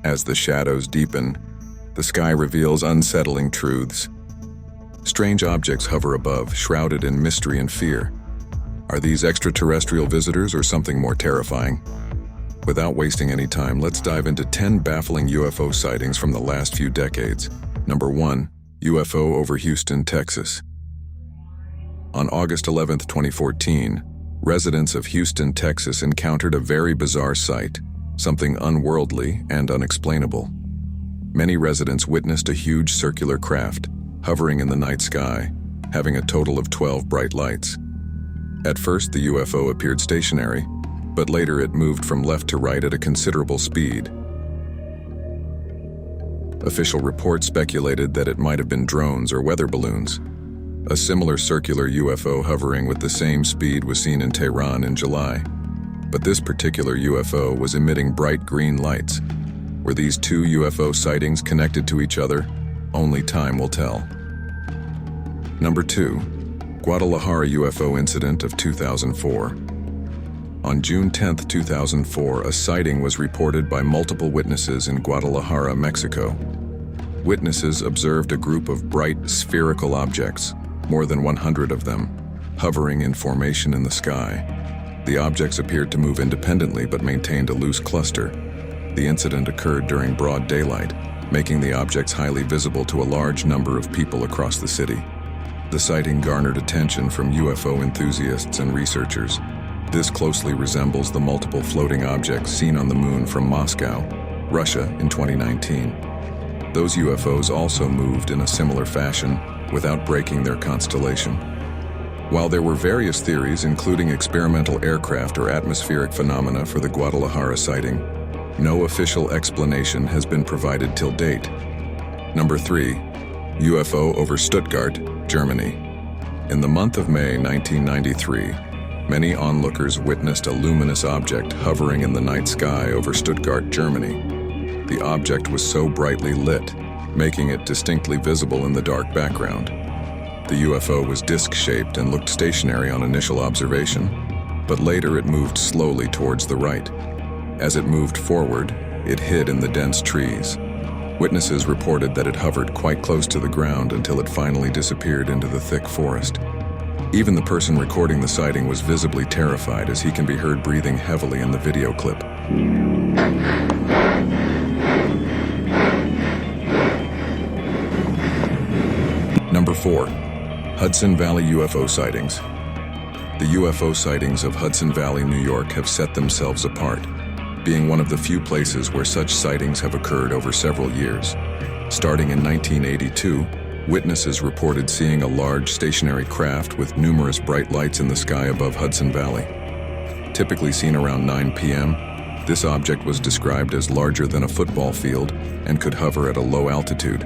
As the shadows deepen, the sky reveals unsettling truths. Strange objects hover above, shrouded in mystery and fear. Are these extraterrestrial visitors or something more terrifying? Without wasting any time, let's dive into 10 baffling UFO sightings from the last few decades. Number 1. UFO over Houston, Texas. On August 11, 2014, residents of Houston, Texas encountered a very bizarre sight, something unworldly and unexplainable. Many residents witnessed a huge circular craft hovering in the night sky, having a total of 12 bright lights. At first, the UFO appeared stationary, but later it moved from left to right at a considerable speed. Official reports speculated that it might have been drones or weather balloons. A similar circular UFO hovering with the same speed was seen in Tehran in July. But this particular UFO was emitting bright green lights. Were these two UFO sightings connected to each other? Only time will tell. Number 2. Guadalajara UFO incident of 2004. On June 10, 2004, a sighting was reported by multiple witnesses in Guadalajara, Mexico. Witnesses observed a group of bright, spherical objects, more than 100 of them, hovering in formation in the sky. The objects appeared to move independently but maintained a loose cluster. The incident occurred during broad daylight, making the objects highly visible to a large number of people across the city. The sighting garnered attention from UFO enthusiasts and researchers. This closely resembles the multiple floating objects seen on the moon from Moscow, Russia in 2019. Those UFOs also moved in a similar fashion without breaking their constellation. While there were various theories, including experimental aircraft or atmospheric phenomena for the Guadalajara sighting, no official explanation has been provided till date. Number 3. UFO over Stuttgart, Germany. In the month of May 1993, many onlookers witnessed a luminous object hovering in the night sky over Stuttgart, Germany. The object was so brightly lit, making it distinctly visible in the dark background. The UFO was disc-shaped and looked stationary on initial observation, but later it moved slowly towards the right. As it moved forward, it hid in the dense trees. Witnesses reported that it hovered quite close to the ground until it finally disappeared into the thick forest. Even the person recording the sighting was visibly terrified, as he can be heard breathing heavily in the video clip. Number 4. Hudson Valley UFO sightings. The UFO sightings of Hudson Valley, New York have set themselves apart, being one of the few places where such sightings have occurred over several years. Starting in 1982, witnesses reported seeing a large stationary craft with numerous bright lights in the sky above Hudson Valley. Typically seen around 9 p.m., this object was described as larger than a football field and could hover at a low altitude.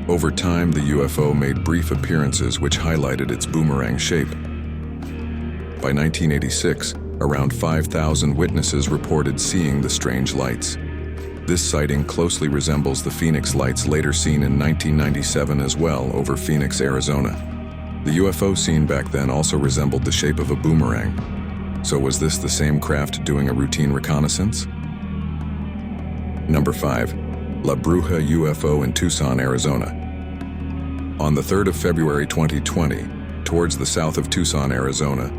Over time, the UFO made brief appearances which highlighted its boomerang shape. By 1986, around 5,000 witnesses reported seeing the strange lights. This sighting closely resembles the Phoenix lights later seen in 1997 as well over Phoenix, Arizona. The UFO seen back then also resembled the shape of a boomerang. So was this the same craft doing a routine reconnaissance? Number 5. La Bruja UFO in Tucson, Arizona. On the 3rd of February 2020, towards the south of Tucson, Arizona,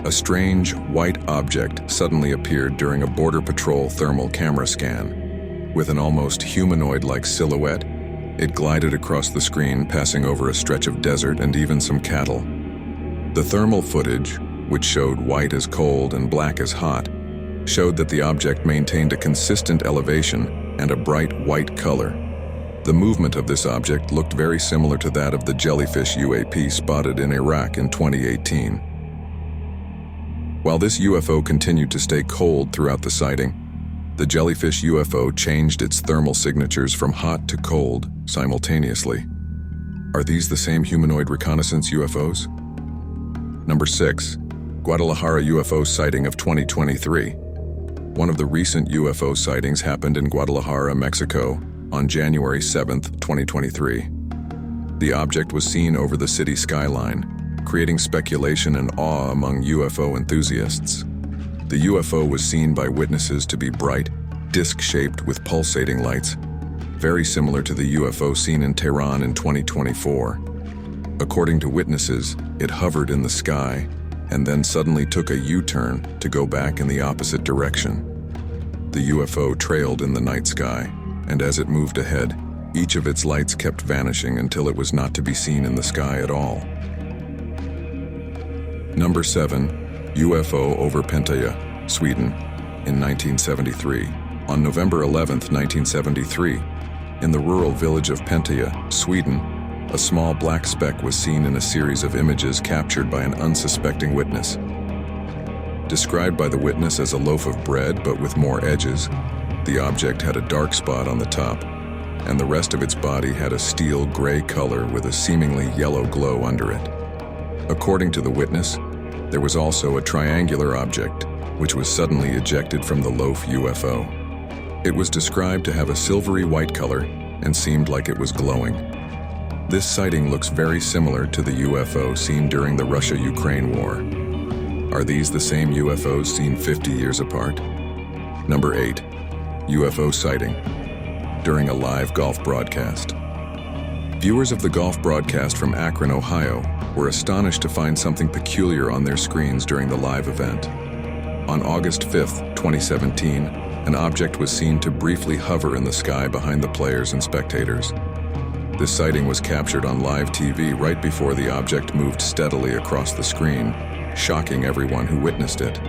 a strange white object suddenly appeared during a Border Patrol thermal camera scan. With an almost humanoid-like silhouette, it glided across the screen, passing over a stretch of desert and even some cattle. The thermal footage, which showed white as cold and black as hot, showed that the object maintained a consistent elevation and a bright white color. The movement of this object looked very similar to that of the jellyfish UAP spotted in Iraq in 2018. While this UFO continued to stay cold throughout the sighting, the jellyfish UFO changed its thermal signatures from hot to cold simultaneously. Are these the same humanoid reconnaissance UFOs? Number 6. Guadalajara UFO sighting of 2023. One of the recent UFO sightings happened in Guadalajara, Mexico, on January 7, 2023. The object was seen over the city skyline, creating speculation and awe among UFO enthusiasts. The UFO was seen by witnesses to be bright, disc-shaped with pulsating lights, very similar to the UFO seen in Tehran in 2024. According to witnesses, it hovered in the sky and then suddenly took a U-turn to go back in the opposite direction. The UFO trailed in the night sky, and as it moved ahead, each of its lights kept vanishing until it was not to be seen in the sky at all. Number 7. UFO over Penta, Sweden, in 1973. On November 11, 1973, in the rural village of Penta, Sweden, a small black speck was seen in a series of images captured by an unsuspecting witness. Described by the witness as a loaf of bread but with more edges, the object had a dark spot on the top, and the rest of its body had a steel gray color with a seemingly yellow glow under it. According to the witness, there was also a triangular object, which was suddenly ejected from the loaf UFO. It was described to have a silvery white color and seemed like it was glowing. This sighting looks very similar to the UFO seen during the Russia-Ukraine war. Are these the same UFOs seen 50 years apart? Number 8. UFO sighting during a live golf broadcast. Viewers of the golf broadcast from Akron, Ohio, were astonished to find something peculiar on their screens during the live event. On August 5, 2017, an object was seen to briefly hover in the sky behind the players and spectators. This sighting was captured on live TV right before the object moved steadily across the screen, shocking everyone who witnessed it.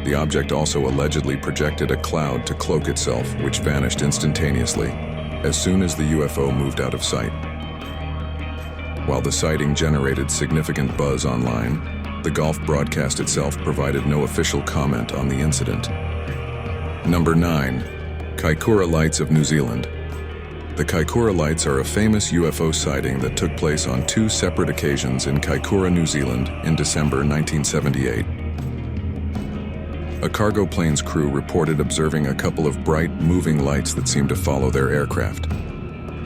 The object also allegedly projected a cloud to cloak itself, which vanished instantaneously, as soon as the UFO moved out of sight. While the sighting generated significant buzz online, the golf broadcast itself provided no official comment on the incident. Number 9. Kaikoura Lights of New Zealand. The Kaikoura Lights are a famous UFO sighting that took place on 2 separate occasions in Kaikoura, New Zealand in December 1978. A cargo plane's crew reported observing a couple of bright, moving lights that seemed to follow their aircraft.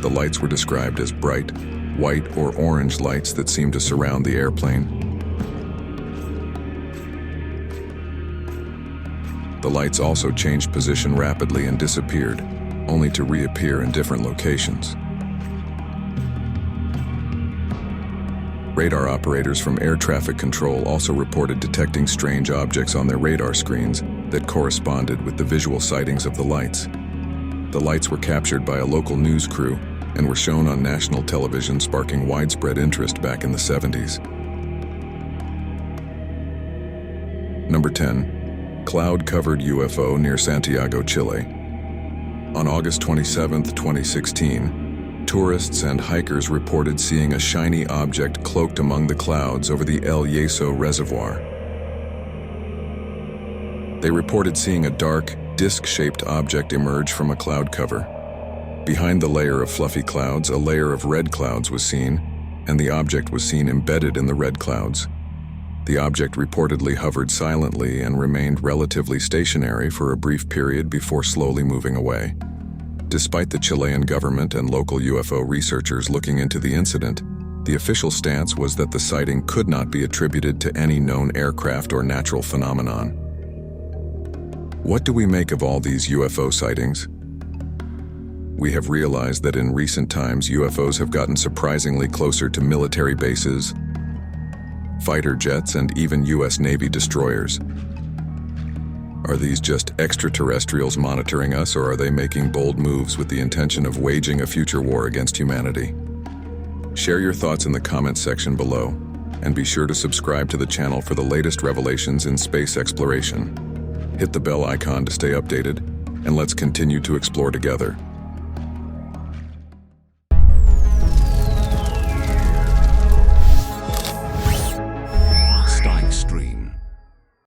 The lights were described as bright, white or orange lights that seemed to surround the airplane. The lights also changed position rapidly and disappeared, only to reappear in different locations. Radar operators from air traffic control also reported detecting strange objects on their radar screens that corresponded with the visual sightings of the lights. The lights were captured by a local news crew and were shown on national television, sparking widespread interest back in the 70s. Number 10. Cloud-covered UFO near Santiago, Chile. On August 27, 2016, tourists and hikers reported seeing a shiny object cloaked among the clouds over the El Yeso Reservoir. They reported seeing a dark, disc-shaped object emerge from a cloud cover. Behind the layer of fluffy clouds, a layer of red clouds was seen, and the object was seen embedded in the red clouds. The object reportedly hovered silently and remained relatively stationary for a brief period before slowly moving away. Despite the Chilean government and local UFO researchers looking into the incident, the official stance was that the sighting could not be attributed to any known aircraft or natural phenomenon. What do we make of all these UFO sightings? We have realized that in recent times UFOs have gotten surprisingly closer to military bases, fighter jets, and even US Navy destroyers. Are these just extraterrestrials monitoring us, or are they making bold moves with the intention of waging a future war against humanity? Share your thoughts in the comments section below, and be sure to subscribe to the channel for the latest revelations in space exploration. Hit the bell icon to stay updated, and let's continue to explore together.